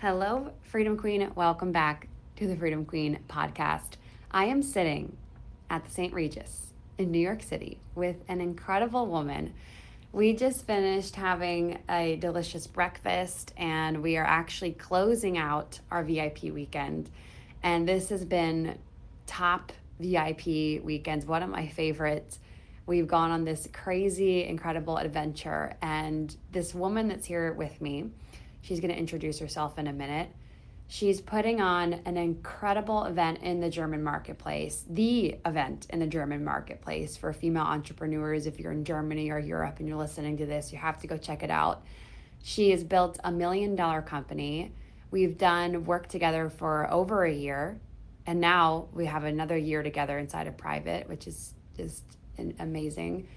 Hello, Freedom Queen. Welcome back to the Freedom Queen podcast. I am sitting at the St. Regis in New York City with an incredible woman. We just finished having a delicious breakfast and we are actually closing out our VIP weekend. And this has been top VIP weekends, one of my favorites. We've gone on this crazy, incredible adventure. And this woman that's here with me, she's going to introduce herself in a minute. She's putting on an incredible event in the German marketplace, the event in the German marketplace for female entrepreneurs. If you're in Germany or Europe and you're listening to this, you have to go check it out. She has built $1 million company. We've done work together for over a year, and now we have another year together inside of private, which is just amazing.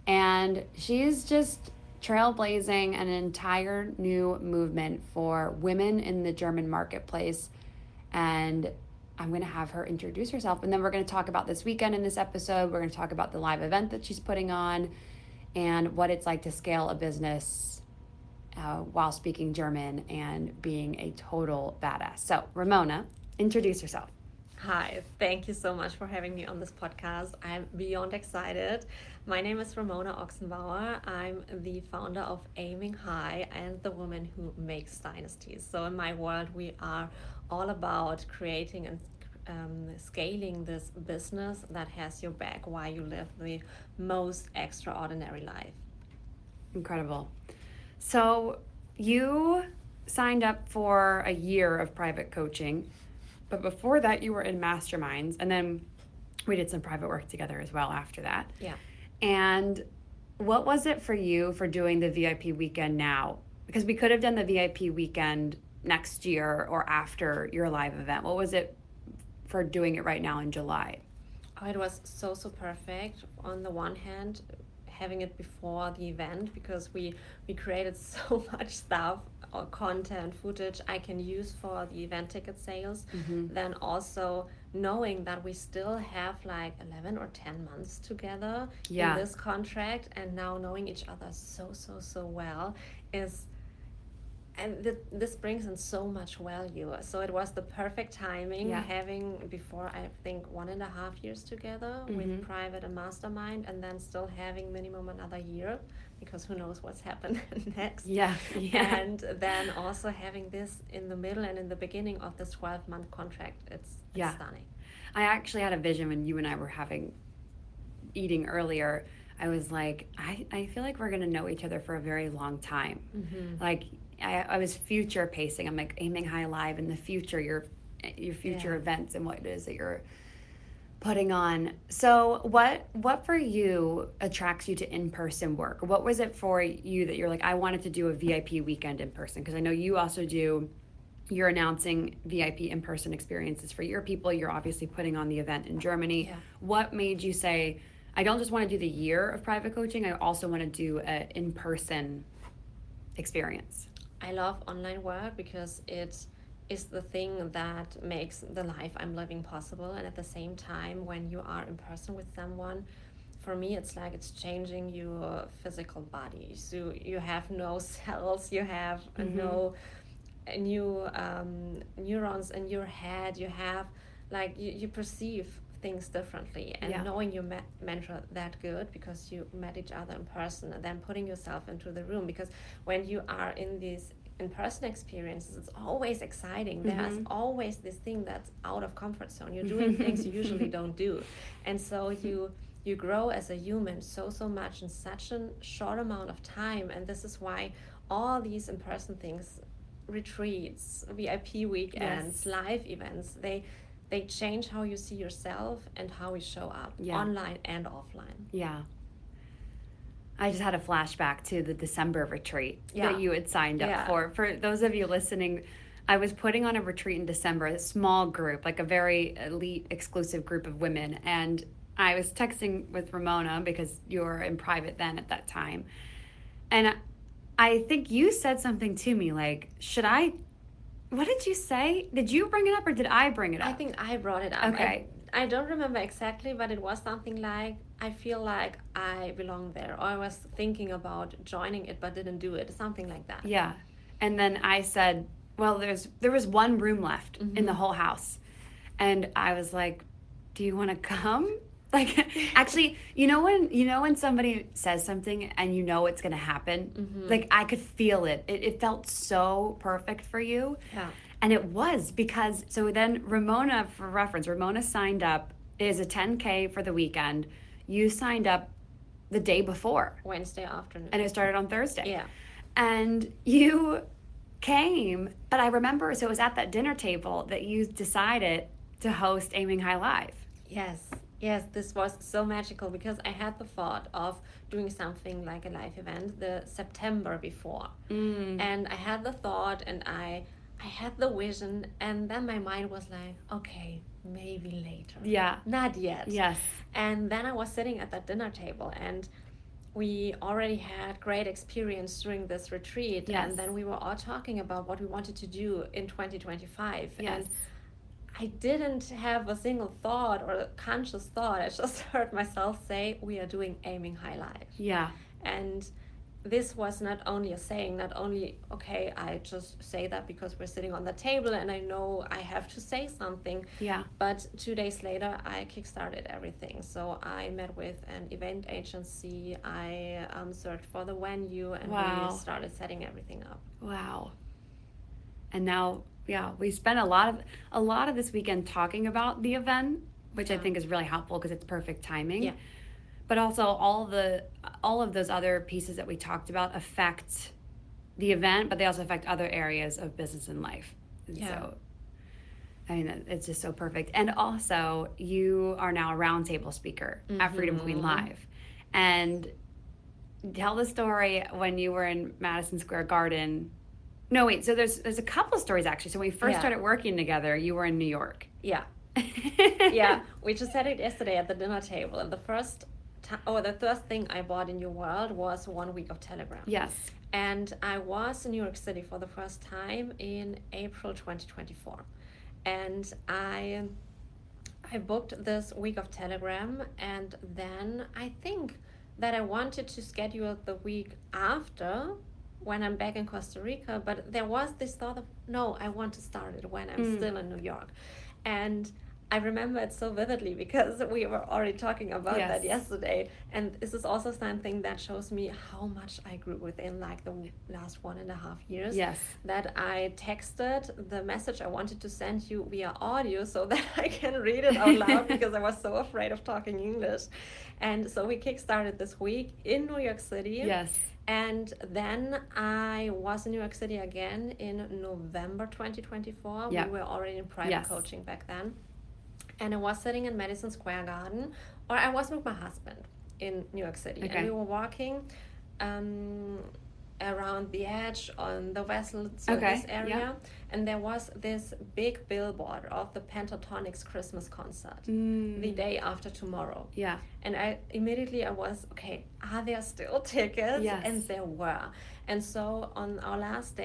And she's just trailblazing an entire new movement for women in the German marketplace. And I'm going to have her introduce herself. And then we're going to talk about this weekend in this episode. We're going to talk about the live event that she's putting on and what it's like to scale a business while speaking German and being a total badass. So, Ramona, introduce yourself. Hi, thank you so much for having me on this podcast. I'm beyond excited. My name is Ramona Oxenbauer. I'm the founder of Aiming High and the woman who makes dynasties. So in my world, we are all about creating and scaling this business that has your back while you live the most extraordinary life. Incredible. So you signed up for a year of private coaching. But before that, you were in masterminds, and then we did some private work together as well after that. Yeah. And what was it for you for doing the VIP weekend now? Because we could have done the VIP weekend next year or after your live event. What was it for doing it right now in July? Oh, it was so perfect. On the one hand, having it before the event, because we created so much stuff or content footage I can use for the event ticket sales. Then also knowing that we still have like 11 or 10 months together in this contract, and now knowing each other so well is, and this brings in so much value. So it was the perfect timing, having before I think 1.5 years together with private and mastermind, and then still having minimum another year, because who knows what's happened next. And then also having this in the middle and in the beginning of this 12-month contract. It's stunning. I actually had a vision when you and I were eating earlier. I was like, I feel like we're gonna know each other for a very long time. Like I was future pacing. I'm like Aiming High Live in the future, your future events and what it is that you're putting on. So what for you attracts you to in-person work? What was it for you that you're like, I wanted to do a VIP weekend in person? Because I know you also you're announcing VIP in-person experiences for your people. You're obviously putting on the event in Germany. What made you say, I don't just want to do the year of private coaching, I also want to do an in-person experience? I love online work because it is the thing that makes the life I'm living possible. And at the same time, when you are in person with someone, for me, it's like it's changing your physical body. So you have no cells, you have no new neurons in your head. You have like you perceive things differently, and knowing your mentor that good because you met each other in person, and then putting yourself into the room, because when you are in these in-person experiences, it's always exciting. There's always this thing that's out of comfort zone. You're doing things you usually don't do, and so you grow as a human so much in such a short amount of time. And this is why all these in-person things, retreats, VIP weekends, live events, they change how you see yourself and how you show up online and offline. I just had a flashback to the December retreat that you had signed up for. For those of you listening, I was putting on a retreat in December, a small group, like a very elite, exclusive group of women. And I was texting with Ramona because you were in private then at that time. And I think you said something to me like, what did you say? Did you bring it up or did I bring it up? I think I brought it up. Okay. I don't remember exactly, but it was something like, I feel like I belong there, or I was thinking about joining it but didn't do it, something like that. Yeah. And then I said, well, there was one room left in the whole house. And I was like, do you want to come? Like, actually, when somebody says something and you know it's going to happen, like I could feel it. It felt so perfect for you. Yeah. And it was because, so then Ramona, for reference, Ramona signed up, is a 10K for the weekend. You signed up the day before. Wednesday afternoon. And it started on Thursday. Yeah. And you came, but I remember, so it was at that dinner table that you decided to host Aiming High Live. Yes, this was so magical because I had the thought of doing something like a live event the September before. And I had the thought and I had the vision, and then my mind was like, okay, maybe later. Yeah. Not yet. Yes. And then I was sitting at that dinner table, and we already had great experience during this retreat. Yes. And then we were all talking about what we wanted to do in 2025. Yes. And I didn't have a single thought or a conscious thought. I just heard myself say, we are doing Aiming High Live. Yeah. And this was not only a saying, not only, okay, I just say that because we're sitting on the table and I know I have to say something. Yeah. But 2 days later, I kickstarted everything. So I met with an event agency. I searched for the venue, and we started setting everything up. Wow. And now, yeah, we spent a lot of this weekend talking about the event, which I think is really helpful because it's perfect timing. Yeah. But also all of those other pieces that we talked about affect the event, but they also affect other areas of business and life. And so, I mean, it's just so perfect. And also, you are now a roundtable speaker at Freedom Queen Live. And tell the story when you were in Madison Square Garden. No, wait, so there's a couple of stories, actually. So when we first started working together, you were in New York. Yeah. We just had it yesterday at the dinner table, and the first thing I bought in your world was 1 week of Telegram. Yes. And I was in New York City for the first time in April 2024. And I booked this week of Telegram, and then I think that I wanted to schedule the week after when I'm back in Costa Rica, but there was this thought of, no, I want to start it when I'm still in New York. And I remember it so vividly because we were already talking about that yesterday. And this is also something that shows me how much I grew within like the last 1.5 years. Yes. That I texted the message I wanted to send you via audio so that I can read it out loud because I was so afraid of talking English. And so we kickstarted this week in New York City. Yes. And then I was in New York City again in November 2024. Yeah. We were already in private coaching back then. And I was sitting in Madison Square Garden, or I was with my husband in New York City. Okay. And we were walking around the edge on the vessel service area. And there was this big billboard of the Pentatonics Christmas concert the day after tomorrow. Yeah. And I was, okay, are there still tickets? Yes. And there were. And so on our last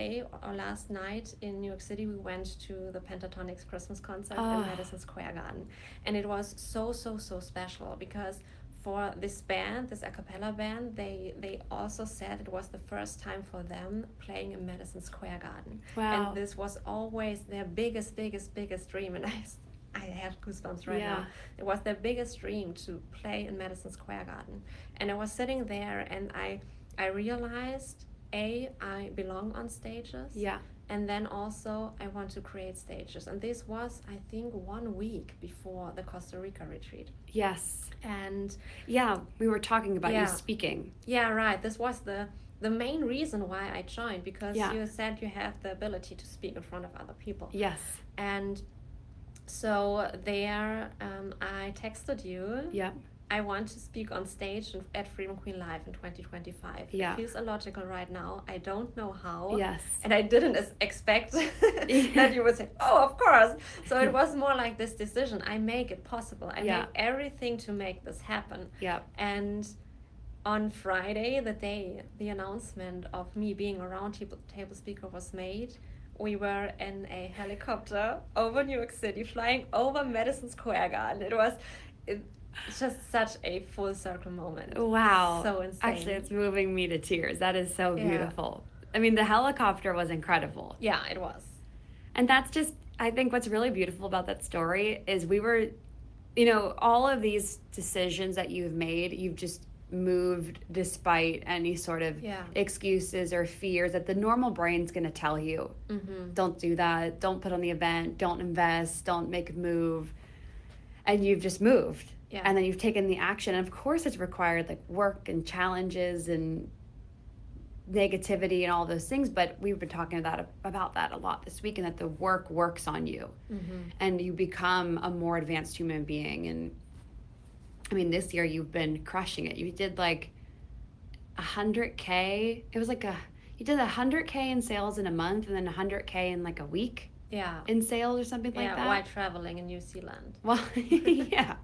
night in New York City, we went to the Pentatonics Christmas concert in Madison Square Garden. And it was so, so, so special because for this band, this a cappella band, they also said it was the first time for them playing in Madison Square Garden. Wow. And this was always their biggest dream. And I have goosebumps right now. It was their biggest dream to play in Madison Square Garden. And I was sitting there and I realized, I belong on stages. Yeah. And then also I want to create stages. And this was, I think, 1 week before the Costa Rica retreat. Yes. And yeah, we were talking about you speaking. Yeah, right. This was the main reason why I joined, because you said you have the ability to speak in front of other people. Yes. And so there, I texted you. Yeah. I want to speak on stage at Freedom Queen Live in 2025. Yeah. It feels illogical right now. I don't know how. Yes. And I didn't expect that you would say, oh, of course. So it was more like this decision. I make it possible. I make everything to make this happen. Yeah. And on Friday, the day the announcement of me being a roundtable speaker was made, we were in a helicopter over New York City, flying over Madison Square Garden. It was just such a full circle moment. Wow. So insane. Actually, it's moving me to tears. That is so beautiful. I mean, the helicopter was incredible. Yeah, it was. And that's just, I think what's really beautiful about that story is we were, all of these decisions that you've made, you've just moved despite any sort of excuses or fears that the normal brain's going to tell you. Don't do that. Don't put on the event. Don't invest. Don't make a move. And you've just moved. Yeah. And then you've taken the action. And of course it's required like work and challenges and negativity and all those things, but we've been talking about that a lot this week, and that the work works on you and you become a more advanced human being. And I mean, this year you've been crushing it. You did like 100K. It was like you did 100K in sales in a month, and then 100K in like a week. Yeah. In sales or something like that. Yeah, while traveling in New Zealand. Well, yeah.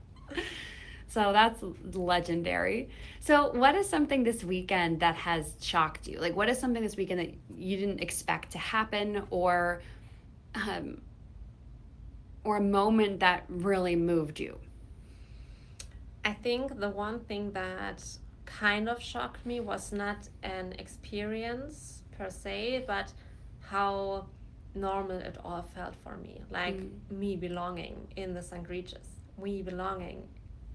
So that's legendary. So what is something this weekend that has shocked you? Like, what is something this weekend that you didn't expect to happen, or a moment that really moved you? I think the one thing that kind of shocked me was not an experience per se, but how normal it all felt for me. Like me belonging in the St. Regis, me belonging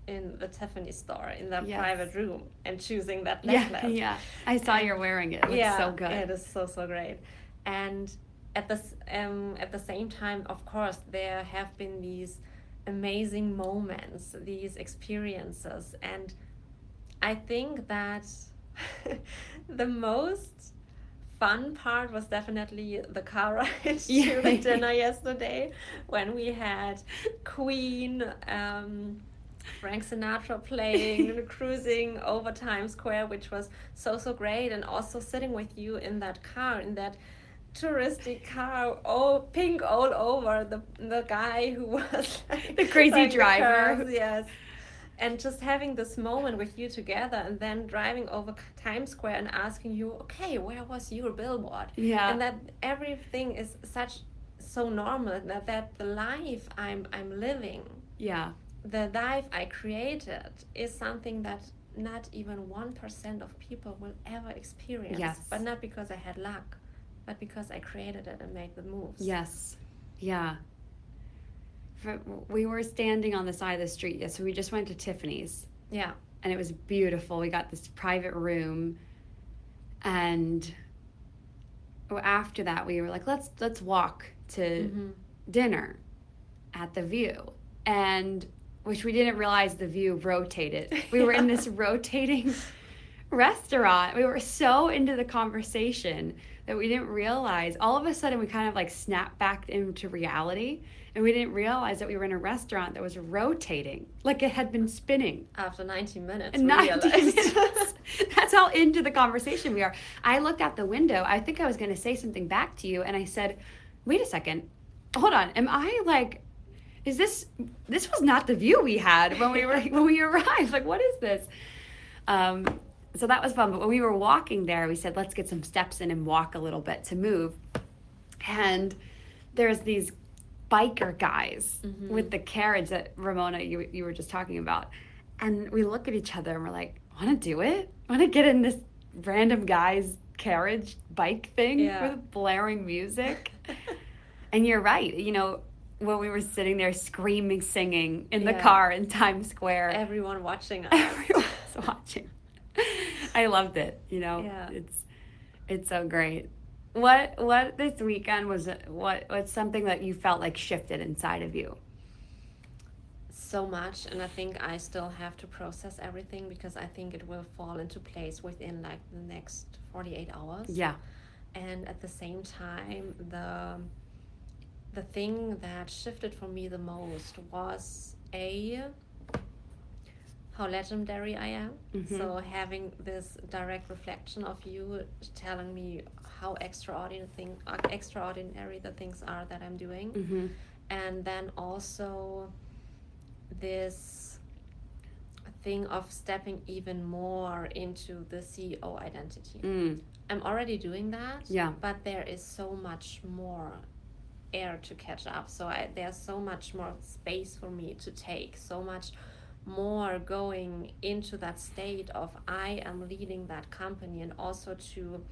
in the Tiffany store, in the private room, and choosing that necklace. Yeah. I saw you're wearing it. It looks so good. It is so great. And at the same time, of course, there have been these amazing moments, these experiences, and I think that the most fun part was definitely the car ride to the dinner yesterday, when we had Queen, Frank Sinatra playing and cruising over Times Square, which was so great. And also sitting with you in that car, in that touristy car, all pink all over, the guy who was like, the crazy driver. Cars, yes. And just having this moment with you together, and then driving over Times Square and asking you, okay, where was your billboard? Yeah. And that everything is so normal, that the life I'm living, the life I created, is something that not even 1% of people will ever experience. Yes. But not because I had luck, but because I created it and made the moves. Yes. Yeah. We were standing on the side of the street. So we just went to Tiffany's. Yeah. And it was beautiful. We got this private room. And after that, we were like, let's walk to dinner at the View. And which we didn't realize the View rotated. We were in this rotating restaurant. We were so into the conversation that we didn't realize. All of a sudden, we kind of like snapped back into reality, and we didn't realize that we were in a restaurant that was rotating, like it had been spinning. After 90 minutes, 90 minutes. That's how into the conversation we are. I looked out the window. I think I was going to say something back to you, and I said, wait a second. Hold on. Am I like... this was not the view we had when we arrived. Like, what is this? So that was fun. But when we were walking there, we said, let's get some steps in and walk a little bit to move. And there's these biker guys with the carriage that Ramona, you were just talking about. And we look at each other and we're like, want to do it? Want to get in this random guy's carriage bike thing with blaring music? And you're right. When we were sitting there screaming, singing in the car in Times Square. Everyone watching us. Everyone was watching. I loved it. It's so great. What this weekend was? What's something that you felt like shifted inside of you? So much, and I think I still have to process everything, because I think it will fall into place within like the next 48 hours. Yeah. And at the same time, the thing that shifted for me the most was how legendary I am. So having this direct reflection of you telling me how extraordinary the things are that I'm doing. And then also this thing of stepping even more into the CEO identity. I'm already doing that, but there is so much more air to catch up. So there's so much more space for me to take, so much more going into that state of I am leading that company, and also to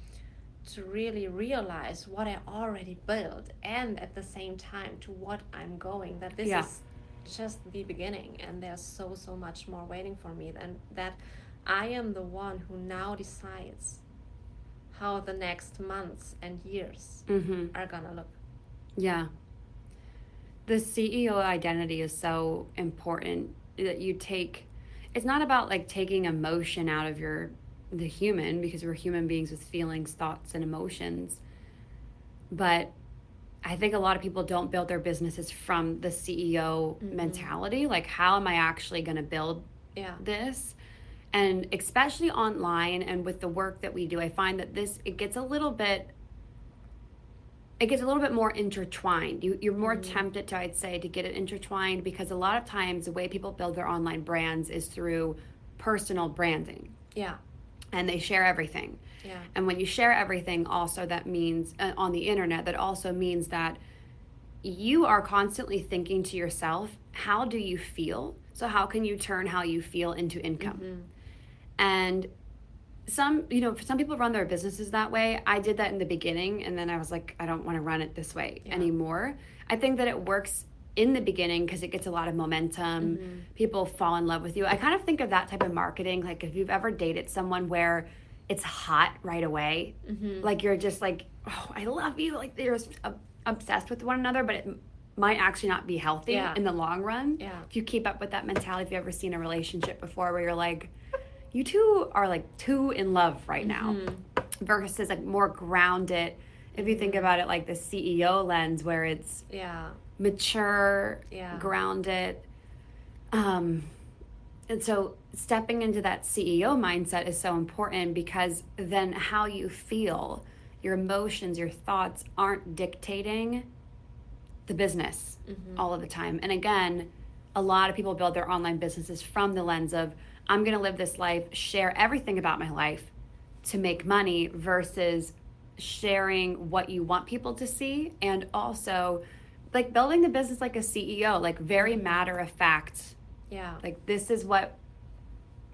to really realize what I already built, and at the same time to what I'm going, that this is just the beginning, and there's so much more waiting for me, and that I am the one who now decides how the next months and years are gonna look. Yeah. The CEO identity is so important that you take. It's not about like taking emotion out of the human, because we're human beings with feelings, thoughts, and emotions. But I think a lot of people don't build their businesses from the CEO mentality. Like, how am I actually going to build this? And especially online and with the work that we do, I find that it gets a little bit more intertwined. You're more tempted to, I'd say, to get it intertwined, because a lot of times the way people build their online brands is through personal branding. Yeah. And they share everything. Yeah. And when you share everything, also that means on the internet, that also means that you are constantly thinking to yourself, how do you feel? So how can you turn how you feel into income? And some people run their businesses that way. I did that in the beginning, and then I was like, I don't want to run it this way anymore. I think that it works in the beginning because it gets a lot of momentum. People fall in love with you. I kind of think of that type of marketing, like if you've ever dated someone where it's hot right away, like you're just like, oh, I love you, like they're obsessed with one another, but it might actually not be healthy in the long run. If you keep up with that mentality. If you've ever seen a relationship before where you're like, you two are like too in love right now, versus like more grounded, if you think about it like the CEO lens, where it's mature, grounded. And so stepping into that CEO mindset is so important, because then how you feel, your emotions, your thoughts aren't dictating the business all of the time. And again, a lot of people build their online businesses from the lens of, I'm going to live this life, share everything about my life to make money, versus sharing what you want people to see. And also like building the business like a CEO, like very matter of fact. Like, this is what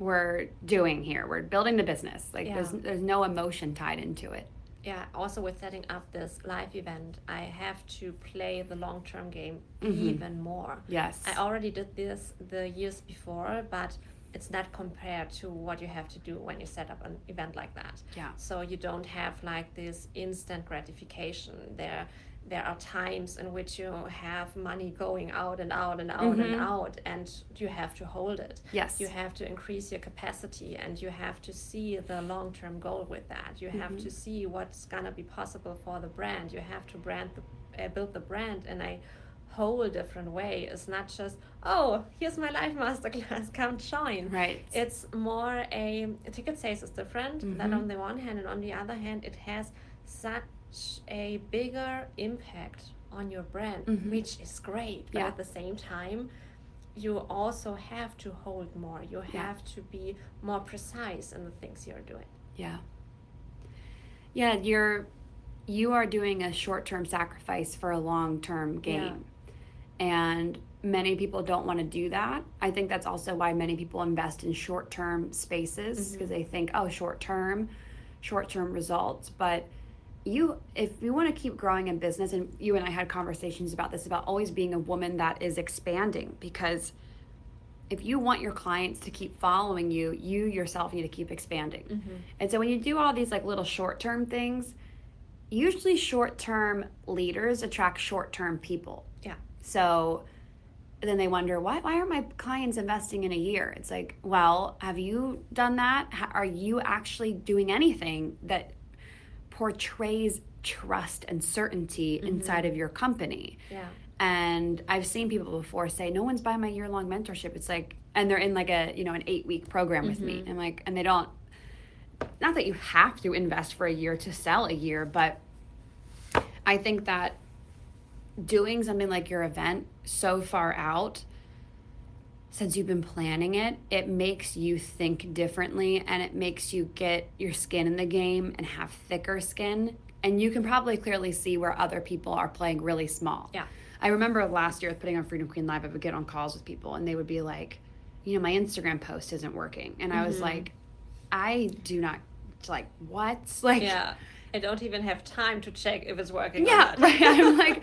we're doing here. We're building the business. Like there's no emotion tied into it. Also with setting up this live event, I have to play the long-term game even more. I already did this the years before, but it's not compared to what you have to do when you set up an event like that. So you don't have like this instant gratification. There are times in which you have money going out and out and out and out, and you have to hold it. You have to increase your capacity, and you have to see the long-term goal with that. You have to see what's gonna be possible for the brand. You have to build the brand in a whole different way. It's not just, oh, here's my live masterclass, come join. It's more a ticket sales is different. That on the one hand, and on the other hand, it has such a bigger impact on your brand, which is great. But at the same time, you also have to hold more. You have to be more precise in the things you're doing. You are doing a short-term sacrifice for a long-term gain. And many people don't want to do that. I think that's also why many people invest in short-term spaces, because they think, oh, short-term results. But if you want to keep growing in business, and you and I had conversations about this, about always being a woman that is expanding, because if you want your clients to keep following you, you yourself need to keep expanding. And so when you do all these like little short-term things, usually short-term leaders attract short-term people. So then they wonder, why aren't my clients investing in a year? It's like, well, have you done that? Are you actually doing anything that portrays trust and certainty inside of your company? And I've seen people before say, no one's buying my year-long mentorship. It's like, and they're in like an 8-week program with me. And like, and they don't, not that you have to invest for a year to sell a year, but I think that doing something like your event so far out, since you've been planning it, it makes you think differently, and it makes you get your skin in the game and have thicker skin. And you can probably clearly see where other people are playing really small. I remember last year putting on Freedom Queen Live, I would get on calls with people and they would be like, my Instagram post isn't working. And I was like, I do not, like, what? Like, I don't even have time to check if it's working or Yeah, not. right. I'm like,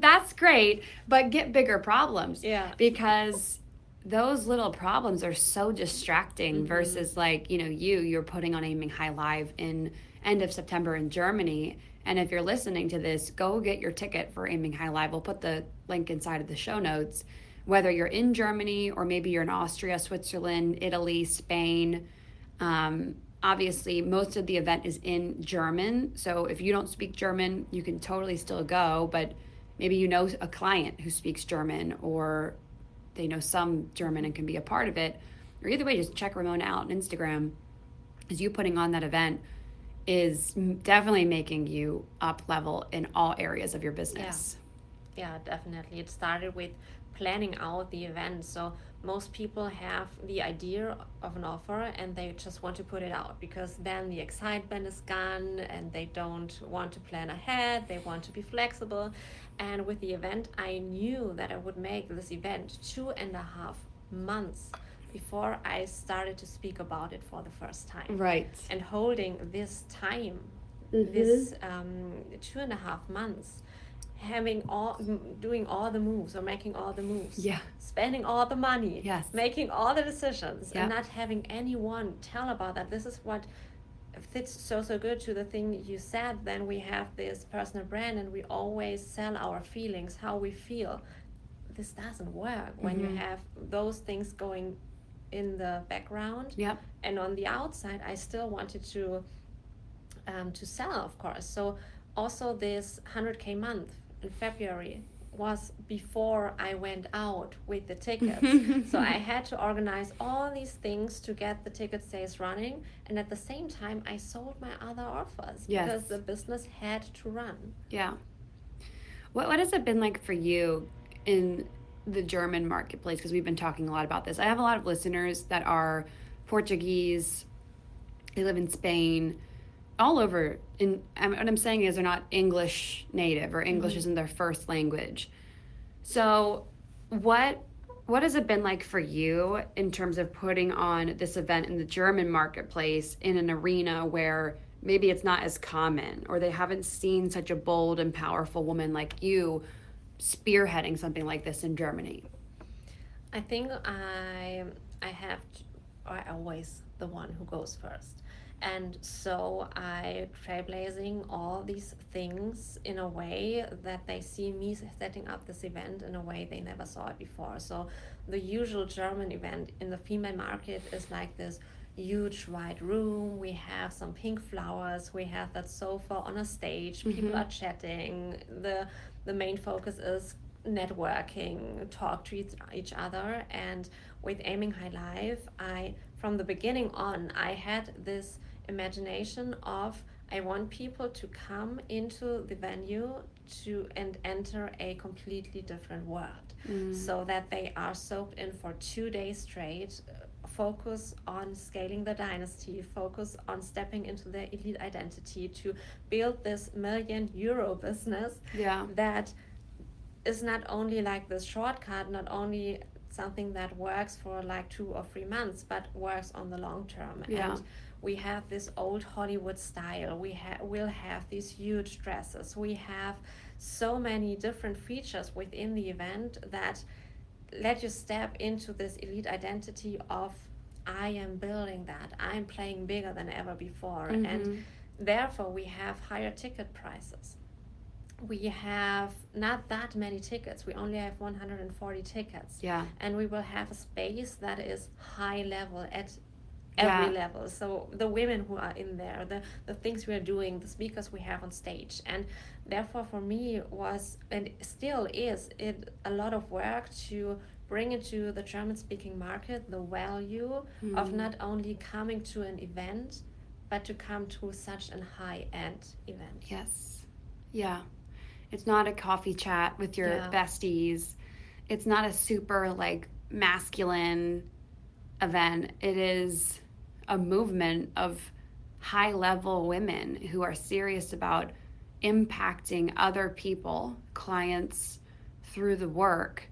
that's great, but get bigger problems. Yeah. Because those little problems are so distracting versus like, you're putting on Aiming High Live in end of September in Germany. And if you're listening to this, go get your ticket for Aiming High Live. We'll put the link inside of the show notes. Whether you're in Germany or maybe you're in Austria, Switzerland, Italy, Spain, obviously most of the event is in German. So if you don't speak German, you can totally still go, but maybe you know a client who speaks German or they know some German and can be a part of it. Or either way, just check Ramona out on Instagram, because you putting on that event is definitely making you up level in all areas of your business. Yeah, definitely. It started with planning out the event. So most people have the idea of an offer and they just want to put it out, because then the excitement is gone and they don't want to plan ahead. They want to be flexible. And with the event, I knew that I would make this event 2.5 months before I started to speak about it for the first time. Right. And holding this time, this 2.5 months, doing all the moves or making all the moves, Yeah. spending all the money, Yes. making all the decisions, Yep. and not having anyone tell about that. This is what fits so good to the thing you said. Then we have this personal brand and we always sell our feelings, how we feel. This doesn't work when you have those things going in the background. Yep. And on the outside, I still wanted to sell, of course. So also this 100K month in February was before I went out with the tickets. So I had to organize all these things to get the ticket sales running, and at the same time I sold my other offers. Yes. Because the business had to run. Yeah. What has it been like for you in the German marketplace? Because we've been talking a lot about this. I have a lot of listeners that are Portuguese, they live in Spain, all over. What I'm saying is they're not English native, or English isn't their first language. So what has it been like for you in terms of putting on this event in the German marketplace in an arena where maybe it's not as common, or they haven't seen such a bold and powerful woman like you spearheading something like this in Germany? I think I always the one who goes first. And so I trailblazing all these things in a way that they see me setting up this event in a way they never saw it before. So the usual German event in the female market is like this huge white room. We have some pink flowers. We have that sofa on a stage. People are chatting. The main focus is networking, talk to each other. And with Aiming High Life, from the beginning on, I had this imagination of I want people to come into the venue and enter a completely different world, so that they are soaked in for 2 days straight. Focus on scaling the dynasty, focus on stepping into their elite identity to build this €1 million business. Yeah. That is not only like this shortcut, not only something that works for like 2 or 3 months, but works on the long term. Yeah. And we have this old Hollywood style. We'll have these huge dresses. We have so many different features within the event that let you step into this elite identity of I am building that. I'm playing bigger than ever before. And therefore we have higher ticket prices. We have not that many tickets. We only have 140 tickets. Yeah. And we will have a space that is high level at every level. So the women who are in there, the things we are doing, the speakers we have on stage. And therefore for me was, and still is, it a lot of work to bring into the German speaking market the value of not only coming to an event, but to come to such a high end event. Yes. Yeah. It's not a coffee chat with your besties. It's not a super like masculine event. It is a movement of high level women who are serious about impacting other people, clients, through the work.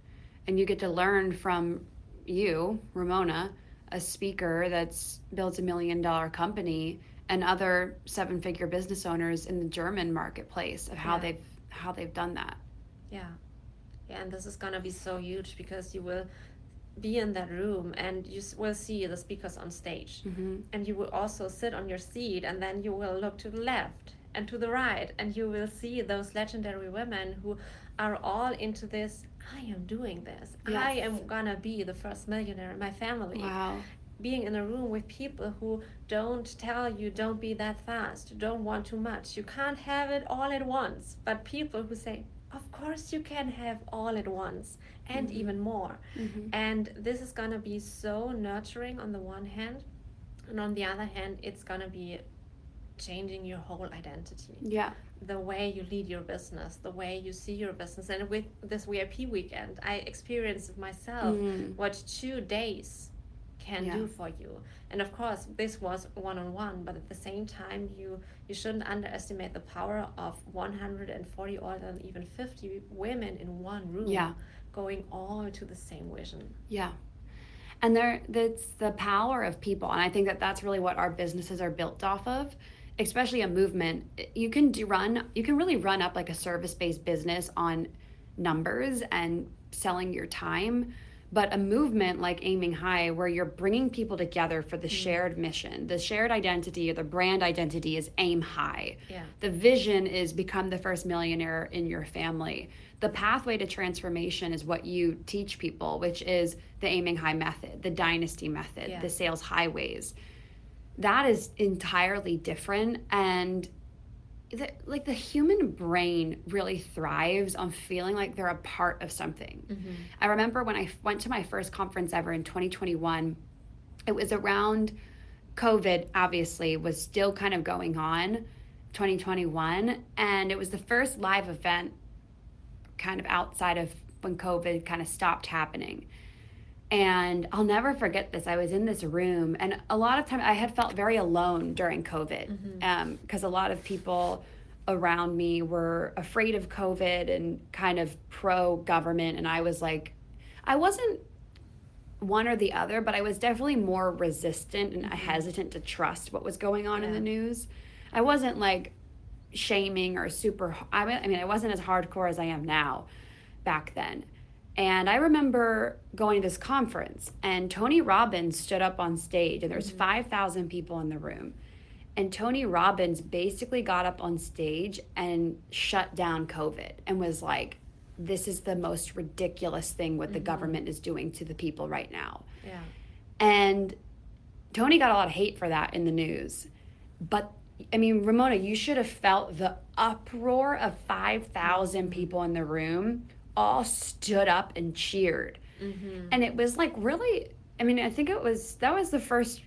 And you get to learn from you, Ramona, a speaker that's built $1 million company and other 7-figure business owners in the German marketplace of how they've done that. Yeah. Yeah, and this is gonna be so huge because you will be in that room and you will see the speakers on stage, and you will also sit on your seat, and then you will look to the left and to the right, and you will see those legendary women who are all into this. I am doing this. Yes. I am gonna be the first millionaire in my family. Wow. Being in a room with people who don't tell you don't be that fast, don't want too much, you can't have it all at once, but people who say, of course you can have all at once and even more. And this is going to be so nurturing on the one hand, and on the other hand it's going to be changing your whole identity. Yeah. The way you lead your business, the way you see your business. And with this VIP weekend, I experienced it myself, what 2 days can do for you. And of course this was one-on-one, but at the same time you shouldn't underestimate the power of 140 or even 50 women in one room, going all to the same vision. And that's the power of people, and I think that's really what our businesses are built off of, especially a movement. You can really run up like a service-based business on numbers and selling your time. But a movement like Aiming High, where you're bringing people together for the shared mission, the shared identity or the brand identity is aim high. The vision is become the first millionaire in your family. The pathway to transformation is what you teach people, which is the Aiming High method, the dynasty method, the sales highways. That is entirely different, and the human brain really thrives on feeling like they're a part of something. I remember when I went to my first conference ever in 2021, it was around COVID, obviously, was still kind of going on, 2021, and it was the first live event kind of outside of when COVID kind of stopped happening. And I'll never forget this. I was in this room, and a lot of time I had felt very alone during COVID, because a lot of people around me were afraid of COVID and kind of pro-government. And I was like, I wasn't one or the other, but I was definitely more resistant and hesitant to trust what was going on in the news. I wasn't like shaming or I mean, I wasn't as hardcore as I am now back then. And I remember going to this conference, and Tony Robbins stood up on stage, and there was 5,000 people in the room. And Tony Robbins basically got up on stage and shut down COVID and was like, this is the most ridiculous thing what the government is doing to the people right now. And Tony got a lot of hate for that in the news. But I mean, Ramona, you should have felt the uproar of 5,000 people in the room all stood up and cheered. And it was like really, I mean, I think that was the first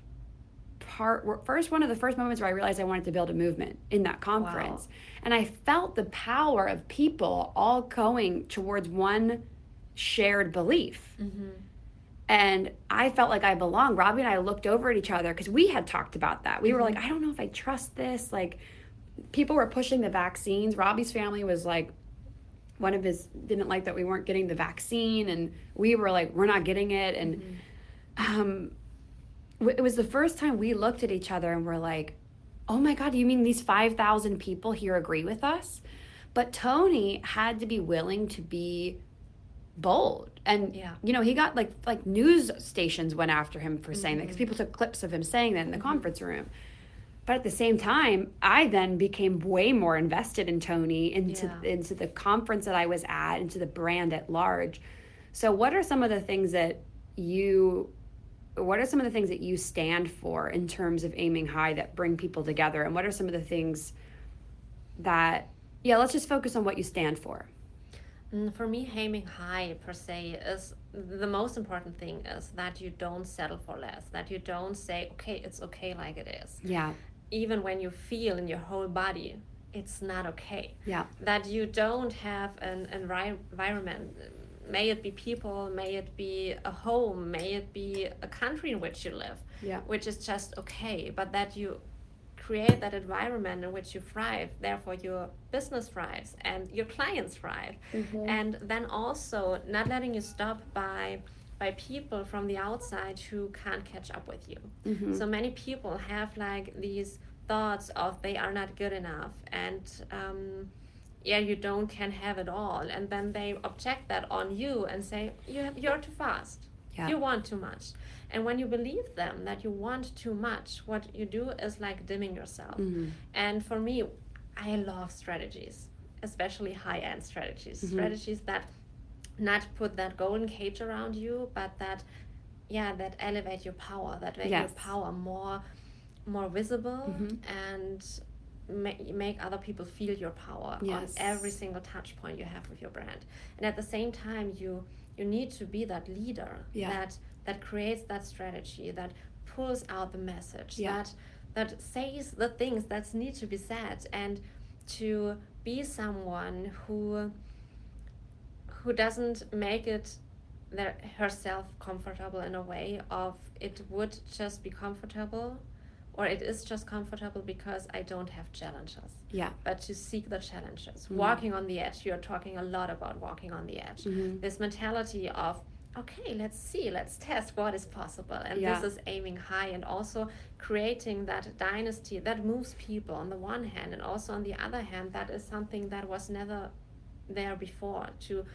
one of the first moments where I realized I wanted to build a movement in that conference. And I felt the power of people all going towards one shared belief. And I felt like I belonged. Robbie and I looked over at each other because we had talked about that. We were like, I don't know if I trust this. Like, people were pushing the vaccines. Robbie's family was like, one of his didn't like that we weren't getting the vaccine, and we were like, we're not getting it. And it was the first time we looked at each other and were like, oh my God, you mean these 5,000 people here agree with us? But Tony had to be willing to be bold. And, you know, he got like news stations went after him for saying that, because people took clips of him saying that in the conference room. But at the same time, I then became way more invested in Tony, into the conference that I was at, into the brand at large. So what are some of the things that you stand for in terms of Aiming High that bring people together? And what are some of the things that, let's just focus on what you stand for. For me, Aiming High per se is the most important thing is that you don't settle for less, that you don't say, okay, it's okay like it is. Even when you feel in your whole body it's not okay. That you don't have an environment, may it be people, may it be a home, may it be a country in which you live, which is just okay, but that you create that environment in which you thrive, therefore your business thrives and your clients thrive. And then also not letting you stop by people from the outside who can't catch up with you. So many people have like these thoughts of they are not good enough, and you can have it all, and then they object that on you and say you're too fast, you want too much. And when you believe them that you want too much, what you do is like dimming yourself. And for me, I love strategies, especially high-end strategies, strategies that not put that golden cage around you, but that elevate your power, that make your power more visible, and make other people feel your power on every single touch point you have with your brand. And at the same time, you need to be that leader that creates that strategy, that pulls out the message, that says the things that need to be said, and to be someone who doesn't make it herself comfortable in a way of it would just be comfortable, or it is just comfortable because I don't have challenges. But to seek the challenges, walking on the edge. You're talking a lot about walking on the edge. This mentality of, okay, let's test what is possible, and this is aiming high, and also creating that dynasty that moves people on the one hand, and also on the other hand, that is something that was never there before, to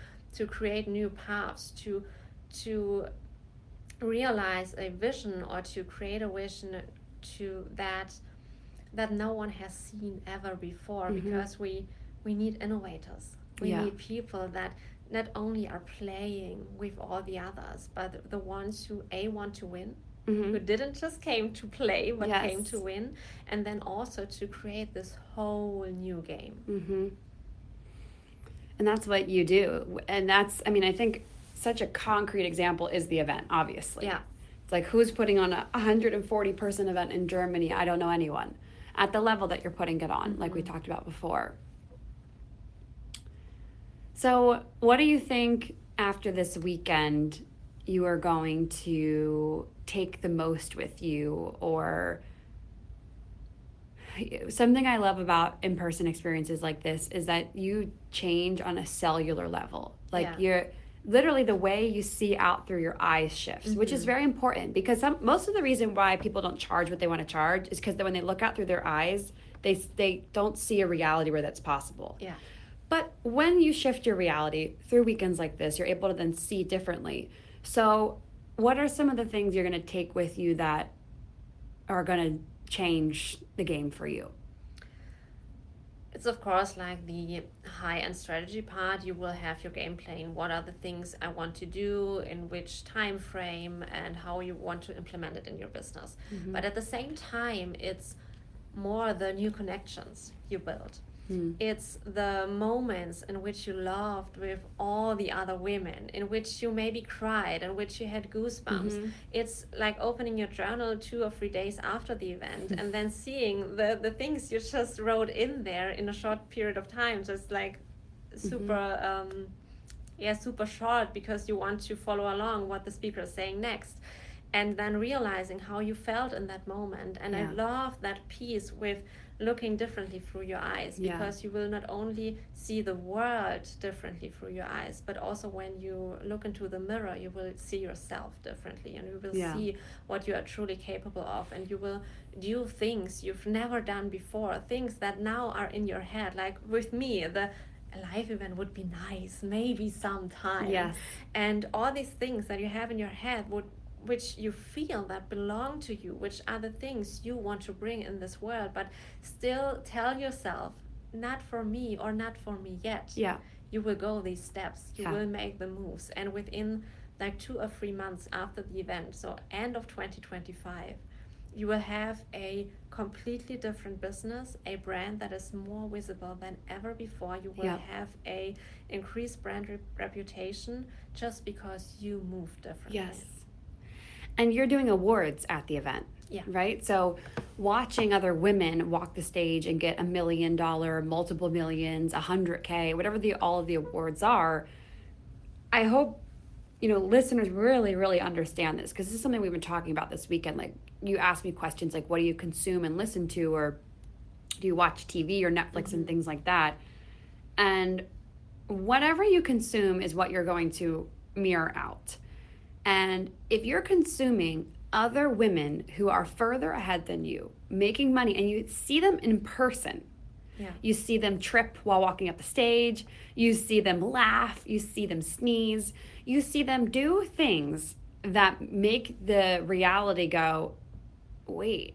create new paths, to realize a vision, or to create a vision to that no one has seen ever before, because we need innovators. We need people that not only are playing with all the others, but the ones who want to win, who didn't just came to play, but came to win, and then also to create this whole new game. And that's what you do. And that's, I mean, I think such a concrete example is the event, obviously. It's like, who's putting on a 140-person event in Germany? I don't know anyone at the level that you're putting it on, like we talked about before. So what do you think after this weekend you are going to take the most with you? Or something I love about in-person experiences like this is that you change on a cellular level. Like you're literally, the way you see out through your eyes shifts, which is very important, because most of the reason why people don't charge what they want to charge is because when they look out through their eyes, they don't see a reality where that's possible. But when you shift your reality through weekends like this, you're able to then see differently. So what are some of the things you're going to take with you that are going to change the game for you? It's of course like the high-end strategy part. You will have your game plan. What are the things I want to do, in which time frame, and how you want to implement it in your business. But at the same time, it's more the new connections you build. It's the moments in which you laughed with all the other women, in which you maybe cried, in which you had goosebumps. It's like opening your journal 2 or 3 days after the event and then seeing the things you just wrote in there in a short period of time, just like super super short, because you want to follow along what the speaker is saying next, and then realizing how you felt in that moment. And I love that piece with looking differently through your eyes, because you will not only see the world differently through your eyes, but also when you look into the mirror, you will see yourself differently, and you will see what you are truly capable of, and you will do things you've never done before, things that now are in your head. Like with me, a live event would be nice, maybe sometime. And all these things that you have in your head which you feel that belong to you, which are the things you want to bring in this world, but still tell yourself, not for me, or not for me yet. You will go these steps, you will make the moves, and within like 2 or 3 months after the event, so end of 2025, you will have a completely different business, a brand that is more visible than ever before. You will have a increased brand reputation just because you move differently. And you're doing awards at the event, right? So watching other women walk the stage and get $1 million, multiple millions, 100K, whatever all of the awards are, I hope, listeners really, really understand this, because this is something we've been talking about this weekend. Like, you ask me questions like, what do you consume and listen to, or do you watch TV or Netflix and things like that? And whatever you consume is what you're going to mirror out. And if you're consuming other women who are further ahead than you, making money, and you see them in person. Yeah. You see them trip while walking up the stage. You see them laugh. You see them sneeze. You see them do things that make the reality go, wait,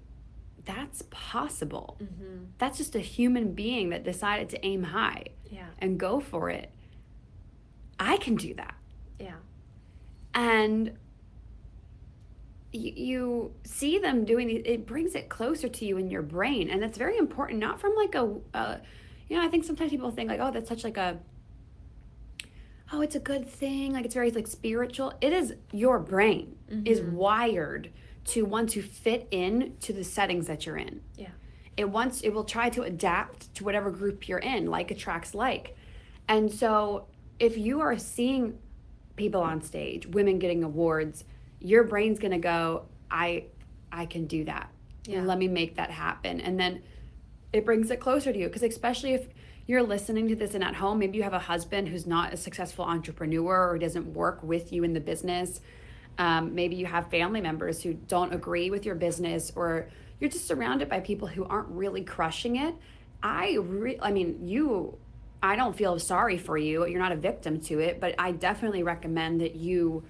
that's possible. Mm-hmm. That's just a human being that decided to aim high and go for it. I can do that. Yeah. And you see them doing these, it brings it closer to you in your brain. And that's very important, not from like I think sometimes people think like, oh, that's such like it's a good thing. Like it's very like spiritual. It is, your brain is wired to want to fit in to the settings that you're in. Yeah. It will try to adapt to whatever group you're in, like attracts like. And so if you are seeing people on stage, women getting awards, your brain's going to go, I can do that. Yeah. Let me make that happen. And then it brings it closer to you. Because especially if you're listening to this and at home, maybe you have a husband who's not a successful entrepreneur or doesn't work with you in the business. Maybe you have family members who don't agree with your business, or you're just surrounded by people who aren't really crushing it. I don't feel sorry for you. You're not a victim to it, but I definitely recommend that you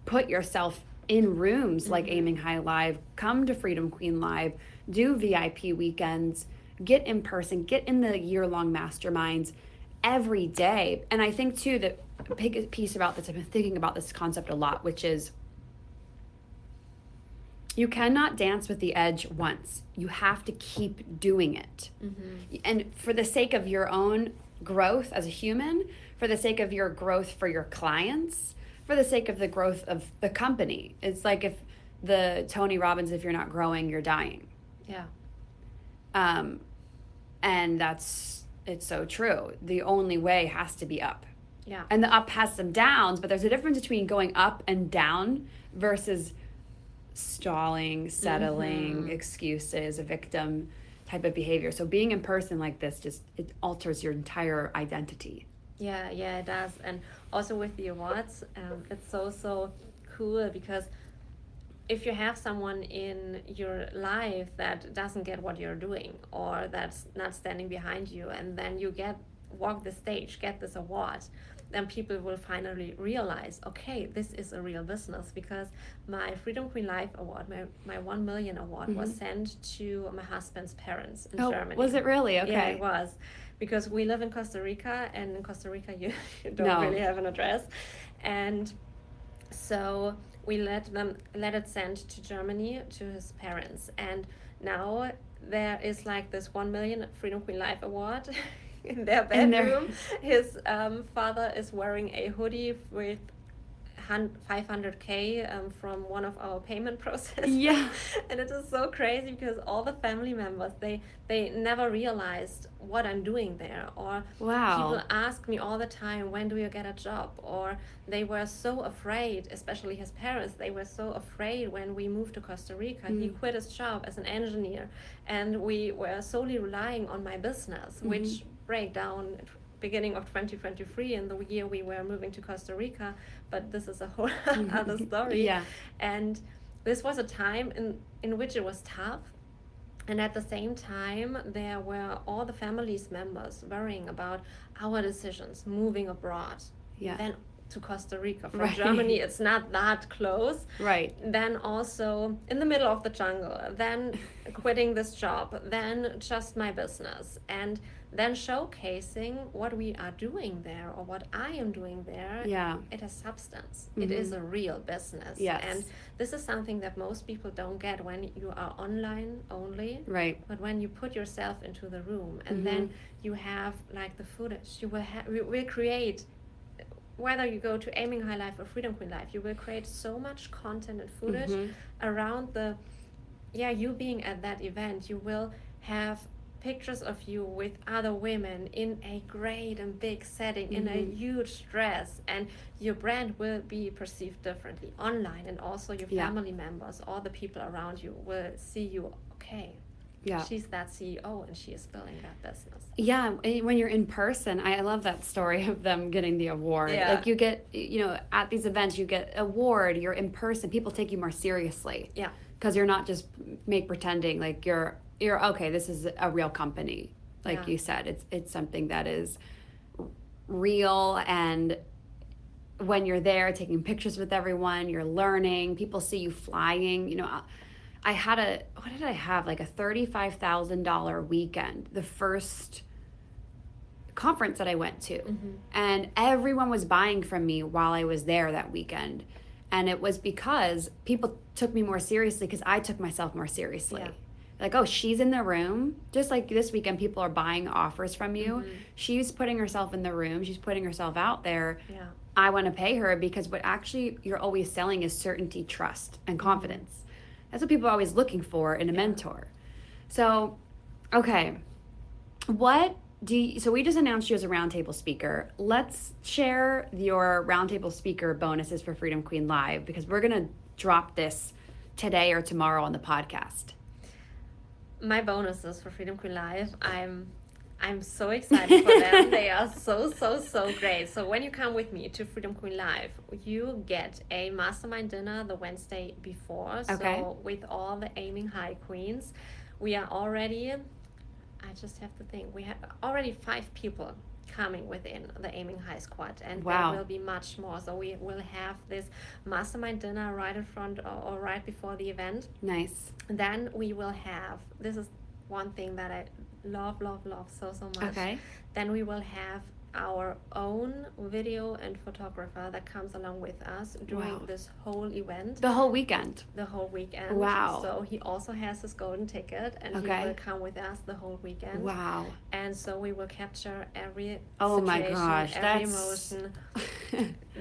put yourself in rooms like Aiming High Live, come to Freedom Queen Live, do VIP weekends, get in person, get in the year-long masterminds every day. And I think too that a big piece about this, I've been thinking about this concept a lot, which is you cannot dance with the edge once. You have to keep doing it. Mm-hmm. And for the sake of your own growth as a human, for the sake of your growth for your clients, for the sake of the growth of the company. It's like if the Tony Robbins, if you're not growing, you're dying. Yeah. And it's so true. The only way has to be up. Yeah. And the up has some downs, but there's a difference between going up and down versus stalling, settling, excuses, a victim type of behavior. So being in person like this, it alters your entire identity. Yeah, it does. And also with the awards, it's so cool, because if you have someone in your life that doesn't get what you're doing, or that's not standing behind you, and then you walk the stage, get this award, then people will finally realize, okay, this is a real business. Because my Freedom Queen Life award, my 1 million award, was sent to my husband's parents in Germany. Was it really? Okay. Yeah, it was. Because we live in Costa Rica, and in Costa Rica you don't really have an address. And so we let it sent to Germany to his parents. And now there is like this 1 million Freedom Queen Life award in their bedroom. His father is wearing a hoodie with 500K from one of our payment processes. Yeah. And it is so crazy, because all the family members, they never realized what I'm doing there. Or people ask me all the time, when do you get a job? Or they were so afraid, especially his parents, they were so afraid when we moved to Costa Rica. He quit his job as an engineer, and we were solely relying on my business, which break down beginning of 2023, in the year we were moving to Costa Rica. But this is a whole other story. Yeah. And this was a time in which it was tough, and at the same time there were all the family's members worrying about our decisions, moving abroad, then to Costa Rica. From Germany, it's not that close. Right. Then also in the middle of the jungle, then quitting this job, then just my business, and then showcasing what we are doing there, or what I am doing there. Yeah. It has substance. It is a real business. Yes. And this is something that most people don't get when you are online only. Right. But when you put yourself into the room, and then you have like the footage, we will create, whether you go to Aiming High Life or Freedom Queen Life, you will create so much content and footage around you being at that event. You will have pictures of you with other women in a great and big setting, in a huge dress, and your brand will be perceived differently online. And also your family members, all the people around you will see you, okay, Yeah. She's that CEO and she is building that business. Yeah, when you're in person, I love that story of them getting the award. Yeah. Like you get, at these events, you get award, you're in person, people take you more seriously. Yeah. Because you're not just pretending, like you're okay, this is a real company. Like you said, it's something that is real, and when you're there taking pictures with everyone, you're learning, people see you flying. I had what did I have? Like a $35,000 weekend, the first conference that I went to. Mm-hmm. And everyone was buying from me while I was there that weekend. And it was because people took me more seriously because I took myself more seriously. Yeah. Like, oh, she's in the room. Just like this weekend, people are buying offers from you. Mm-hmm. She's putting herself in the room. She's putting herself out there. Yeah. I want to pay her because what actually you're always selling is certainty, trust, and confidence. Mm-hmm. That's what people are always looking for in a mentor. So, okay. So we just announced you as a roundtable speaker. Let's share your roundtable speaker bonuses for Freedom Queen Live, because we're going to drop this today or tomorrow on the podcast. My bonuses for Freedom Queen Live, I'm so excited for them. They are so great. So when you come with me to Freedom Queen Live, you get a mastermind dinner the Wednesday before. Okay. So with all the Aiming High Queens, we are already, I just have to think, we have already 5 people coming within the Aiming High Squad, and wow. there will be much more. So we will have this mastermind dinner right in front or right before the event. Nice. Then we will have, this is one thing that I love so much. Okay. Then we will have our own video and photographer that comes along with us during this whole event. The whole weekend? The whole weekend. Wow. So he also has his golden ticket, and he will come with us the whole weekend. Wow. And so we will capture every situation, my gosh, every emotion.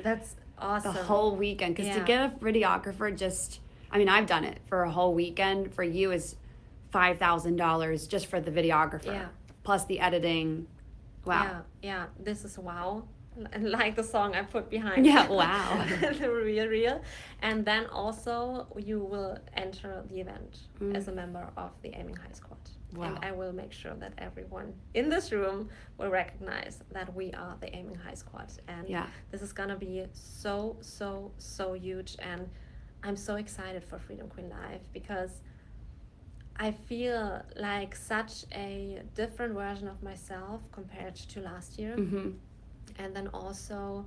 That's awesome. The whole weekend. Because to get a videographer I've done it for a whole weekend. For you is $5,000 just for the videographer. Yeah. Plus the editing. Wow. Yeah. This is wow. Like the song I put behind. Yeah, wow. The real. And then also you will enter the event as a member of the Aiming High Squad. Wow. And I will make sure that everyone in this room will recognize that we are the Aiming High Squad. And this is going to be so huge. And I'm so excited for Freedom Queen Live, because I feel like such a different version of myself compared to last year. Mm-hmm. And then also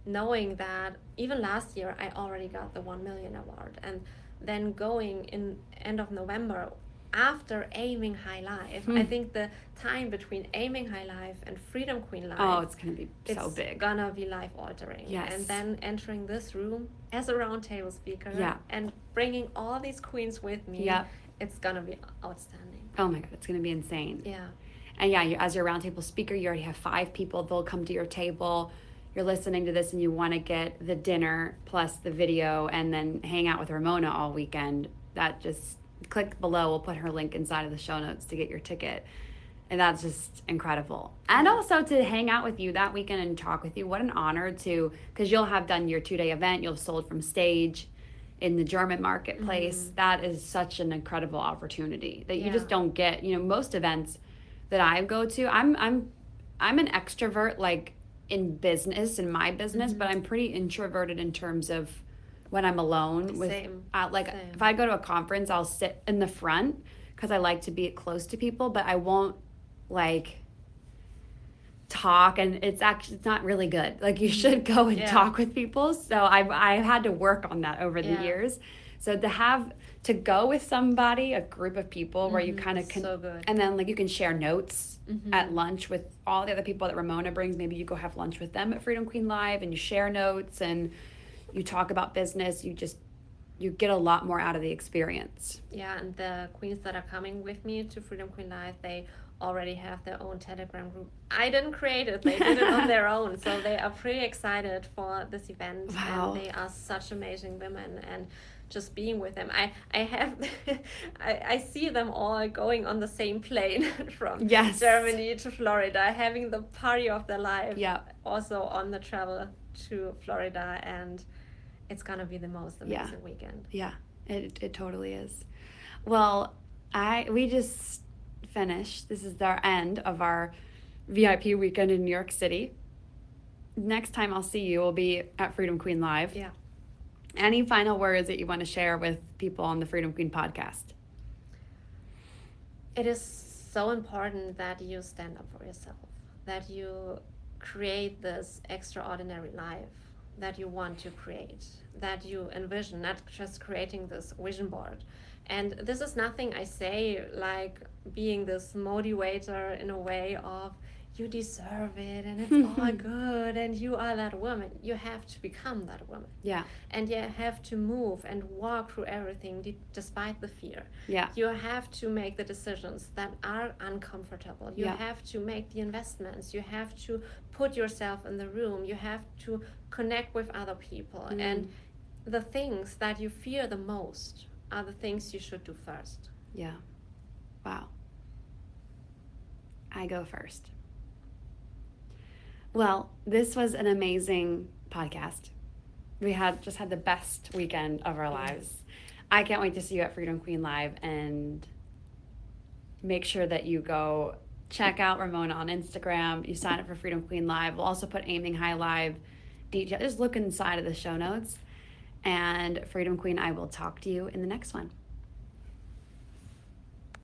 knowing that even last year I already got the 1 million award, and then going in end of November after Aiming High Live. I think the time between Aiming High Live and Freedom Queen Live, it's going to be so big. It's going to be life altering. Yes. And then entering this room as a roundtable speaker and bringing all these queens with me. Yeah. It's going to be outstanding. Oh my God, it's going to be insane. Yeah. And as your roundtable speaker, you already have 5 people. They'll come to your table. You're listening to this and you want to get the dinner plus the video and then hang out with Ramona all weekend. That just click below. We'll put her link inside of the show notes to get your ticket. And that's just incredible. And also to hang out with you that weekend and talk with you. What an honor because you'll have done your 2-day event. You'll have sold from stage in the German marketplace. Mm-hmm. That is such an incredible opportunity that you just don't get. Most events that I go to, I'm an extrovert, like in my business, but I'm pretty introverted in terms of when I'm alone. Same. If I go to a conference, I'll sit in the front because I like to be close to people, but I won't talk, and it's not really good. You should go and talk with people. So I've had to work on that over the years. So to go with somebody, a group of people where you kind of can, so good. And then you can share notes at lunch with all the other people that Ramona brings. Maybe you go have lunch with them at Freedom Queen Live and you share notes and you talk about business. You get a lot more out of the experience. Yeah, and the queens that are coming with me to Freedom Queen Live, they already have their own Telegram group. I didn't create it. They did it on their own. So they are pretty excited for this event. Wow. And they are such amazing women. And just being with them, I see them all going on the same plane from Germany to Florida, having the party of their life. Yeah. Also on the travel to Florida, and it's gonna be the most amazing weekend. Yeah, it totally is. Well, We just finished. This is our end of our VIP weekend in New York City. Next time I'll see you will be at Freedom Queen Live. Yeah. Any final words that you want to share with people on the Freedom Queen podcast? It is so important that you stand up for yourself, that you create this extraordinary life that you want to create, that you envision, not just creating this vision board. And this is nothing I say like being this motivator in a way of you deserve it and it's all good and you are that woman. You have to become that woman. Yeah. And you have to move and walk through everything despite the fear. Yeah. You have to make the decisions that are uncomfortable. You have to make the investments. You have to put yourself in the room. You have to connect with other people. And the things that you fear the most are the things you should do first. Yeah. Wow. I go first. Well, this was an amazing podcast. We just had the best weekend of our lives. I can't wait to see you at Freedom Queen Live, and make sure that you go check out Ramona on Instagram. You sign up for Freedom Queen Live. We'll also put Aiming High Live details. Just look inside of the show notes. And Freedom Queen, I will talk to you in the next one.